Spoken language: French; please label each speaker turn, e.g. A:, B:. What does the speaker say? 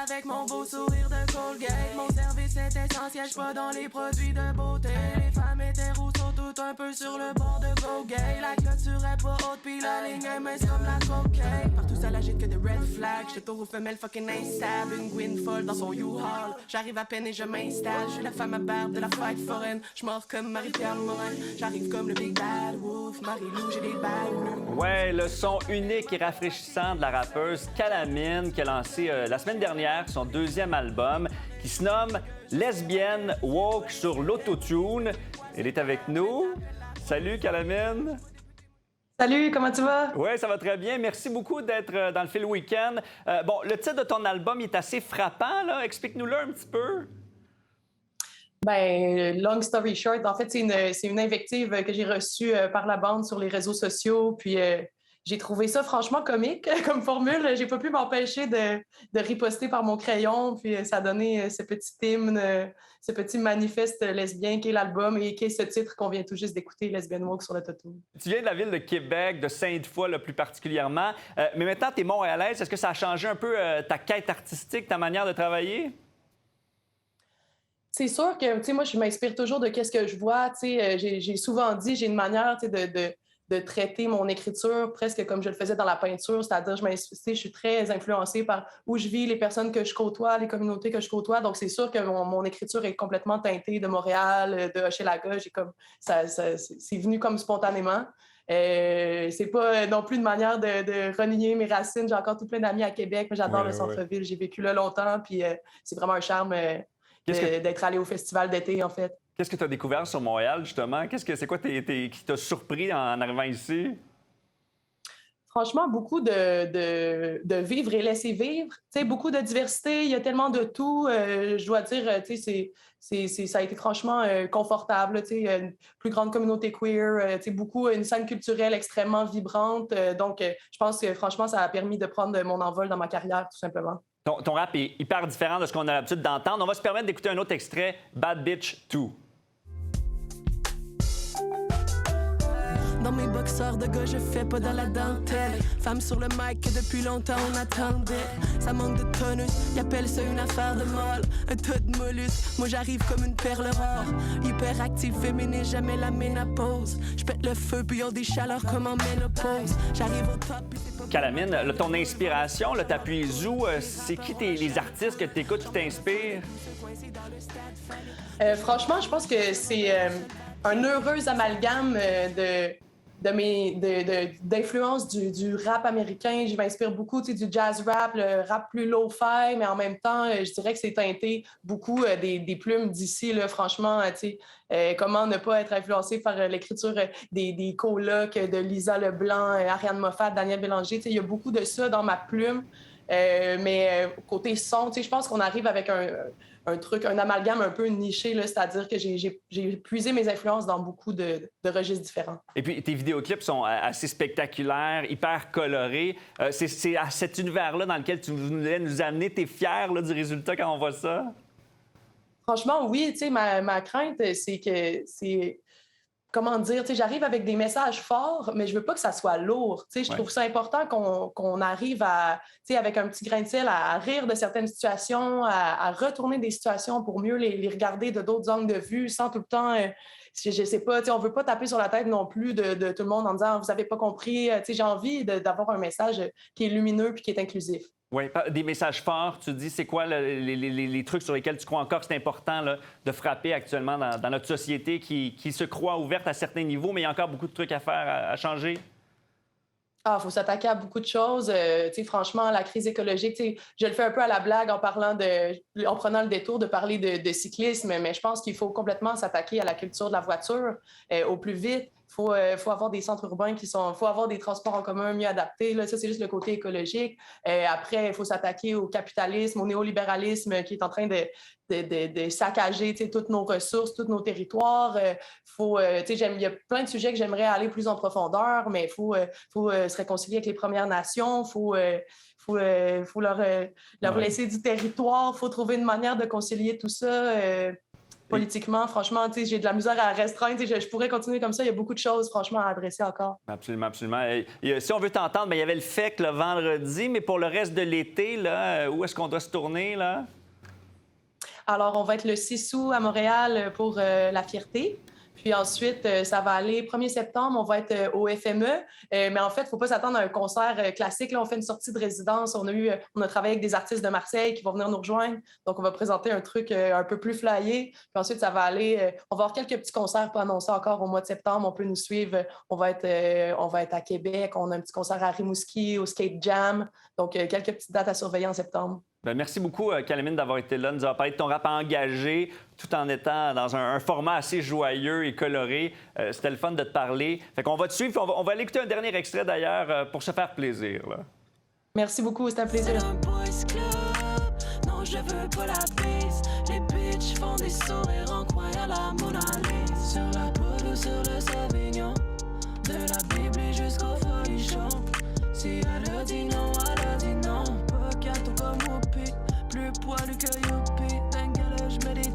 A: avec mon beau sourire de Colgate. Mon service est essentiel, j'suis pas dans les produits de beauté. Les femmes hétéros sont toutes un peu sur le bord de go gay. La clôture est pas haute pis la ligne est mince comme la cocaine. Partout ça l'agite que de red flags. J'étais taureau femelle fucking instable. Une Gwyn folle dans son U-Haul. J'arrive à peine et je m'installe. J'suis la femme à barbe de la fight foraine. J'mors comme Marie-Pierre Morin. J'arrive comme le Big Bad Wolf. Marie-Lou, j'ai des balles.
B: Ouais, le son unique et rafraîchissant de la rappeuse Calamine qui a lancé la semaine dernière son deuxième album qui se nomme Lesbienne Woke sur l'autotune. Elle est avec nous. Salut Calamine.
C: Salut, comment tu vas?
B: Oui, ça va très bien. Merci beaucoup d'être dans le fil week-end. Bon, le titre de ton album est assez frappant, là. Explique-nous-le un petit peu.
C: Ben, long story short, en fait, c'est une invective que j'ai reçue par la bande sur les réseaux sociaux. Puis j'ai trouvé ça franchement comique comme formule. J'ai pas pu m'empêcher de riposter par mon crayon. Puis ça a donné ce petit hymne, ce petit manifeste lesbien qui est l'album et qui est ce titre qu'on vient tout juste d'écouter, Lesbienne Woke sur le l'autotune.
B: Tu viens de la ville de Québec, de Sainte-Foy là, plus particulièrement. Mais maintenant, tu es montréalaise. Est-ce que ça a changé un peu ta quête artistique, ta manière de travailler?
C: C'est sûr que, tu sais, moi, je m'inspire toujours de qu'est-ce que je vois. Tu sais, j'ai souvent dit, j'ai une manière, tu sais, de traiter mon écriture presque comme je le faisais dans la peinture, c'est-à-dire, je suis très influencée par où je vis, les personnes que je côtoie, les communautés que je côtoie. Donc, c'est sûr que mon écriture est complètement teintée de Montréal, de Hochelaga. C'est venu comme spontanément. C'est pas non plus une manière de renier mes racines. J'ai encore tout plein d'amis à Québec, mais j'adore le centre-ville. J'ai vécu là longtemps, puis c'est vraiment un charme d'être allé au festival d'été, en fait.
B: Qu'est-ce que tu as découvert sur Montréal, justement? C'est quoi qui t'a surpris en arrivant ici?
C: Franchement, beaucoup de vivre et laisser vivre. Tu sais, beaucoup de diversité, il y a tellement de tout. Je dois dire, tu sais, ça a été franchement confortable. Tu sais, une plus grande communauté queer, tu sais, une scène culturelle extrêmement vibrante. Donc, je pense que franchement, ça a permis de prendre mon envol dans ma carrière, tout simplement.
B: Ton rap est hyper différent de ce qu'on a l'habitude d'entendre. On va se permettre d'écouter un autre extrait, Bad Bitch 2.
A: Dans mes boxeurs de gars, je fais pas dans la dentelle. Femme sur le mic que depuis longtemps on attendait. Ça manque de tonus, ils appellent ça une affaire de molle. Un tas de mollusques, moi j'arrive comme une perle rare. Hyperactive, féministe, jamais la ménopause. Je pète le feu puis y'a des chaleurs comme en ménopause. J'arrive au top puis c'est pas...
B: Calamine, là, ton inspiration, là, t'appuies où? C'est qui les artistes que t'écoutes qui t'inspirent?
C: Franchement, je pense que c'est un heureux amalgame d'influence du rap américain. Je m'inspire beaucoup du jazz rap, le rap plus low-fi, mais en même temps, je dirais que c'est teinté beaucoup des plumes d'ici. Franchement, comment ne pas être influencé par l'écriture des colocs de Lisa Leblanc, Ariane Moffat, Daniel Bélanger. Il y a beaucoup de ça dans ma plume. Mais côté son, je pense qu'on arrive avec un amalgame un peu niché, là, c'est-à-dire que j'ai puisé mes influences dans beaucoup de registres différents.
B: Et puis, tes vidéoclips sont assez spectaculaires, hyper colorés. C'est à cet univers-là dans lequel tu voulais nous amener. T'es fière là, du résultat quand on voit ça?
C: Franchement, oui. Ma crainte, c'est que c'est... Comment dire, j'arrive avec des messages forts, mais je veux pas que ça soit lourd. Je trouve ça important qu'on arrive avec un petit grain de sel à rire de certaines situations, à retourner des situations pour mieux les regarder de d'autres angles de vue sans tout le temps, je sais pas, on veut pas taper sur la tête non plus de tout le monde en disant « vous avez pas compris ». J'ai envie d'avoir un message qui est lumineux puis qui est inclusif.
B: Oui, des messages forts. Tu dis, c'est quoi les trucs sur lesquels tu crois encore que c'est important là, de frapper actuellement dans notre société qui se croit ouverte à certains niveaux, mais il y a encore beaucoup de trucs à faire, à changer?
C: Il faut s'attaquer à beaucoup de choses. Franchement, la crise écologique, je le fais un peu à la blague en prenant le détour de parler de cyclisme, mais je pense qu'il faut complètement s'attaquer à la culture de la voiture au plus vite. Faut avoir des centres urbains faut avoir des transports en commun mieux adaptés. Là, ça, c'est juste le côté écologique. Après, il faut s'attaquer au capitalisme, au néolibéralisme qui est en train de saccager toutes nos ressources, tous nos territoires. Il y a plein de sujets que j'aimerais aller plus en profondeur, mais il faut se réconcilier avec les Premières Nations. Faut leur laisser du territoire. Il faut trouver une manière de concilier tout ça. politiquement. Franchement, j'ai de la misère à restreindre. Je pourrais continuer comme ça. Il y a beaucoup de choses, franchement, à adresser encore.
B: Absolument, absolument. Si on veut t'entendre, bien, il y avait le FEC le vendredi, mais pour le reste de l'été, là, où est-ce qu'on doit se tourner, là?
C: Alors, on va être le 6 août à Montréal pour la Fierté. Puis ensuite, ça va aller 1er septembre, on va être au FME. Mais en fait, il ne faut pas s'attendre à un concert classique. Là, on fait une sortie de résidence. On a travaillé avec des artistes de Marseille qui vont venir nous rejoindre. Donc, on va présenter un truc un peu plus flyé. Puis ensuite, ça va aller... on va avoir quelques petits concerts pas annoncés encore au mois de septembre. On peut nous suivre. On va être à Québec. On a un petit concert à Rimouski, au Skate Jam. Donc, quelques petites dates à surveiller en septembre.
B: Bien, merci beaucoup, Calamine, d'avoir été là, nous avoir parlé de ton rap engagé, tout en étant dans un format assez joyeux et coloré. C'était le fun de te parler. Fait qu'on va te suivre. On va aller écouter un dernier extrait, d'ailleurs, pour se faire plaisir. Là.
C: Merci beaucoup, c'était un plaisir.
A: C'est un boys club, non je veux pas la bise. Les bitches font des sourires en croyant la Mona Lisa. Sur la poudre ou sur le Sauvignon, de la Bible jusqu'au folichon. Si elle a dit non, elle a dit non. Pas gâteau comme Whoopi, plus poilu que Youpi. D'un gala, je mets des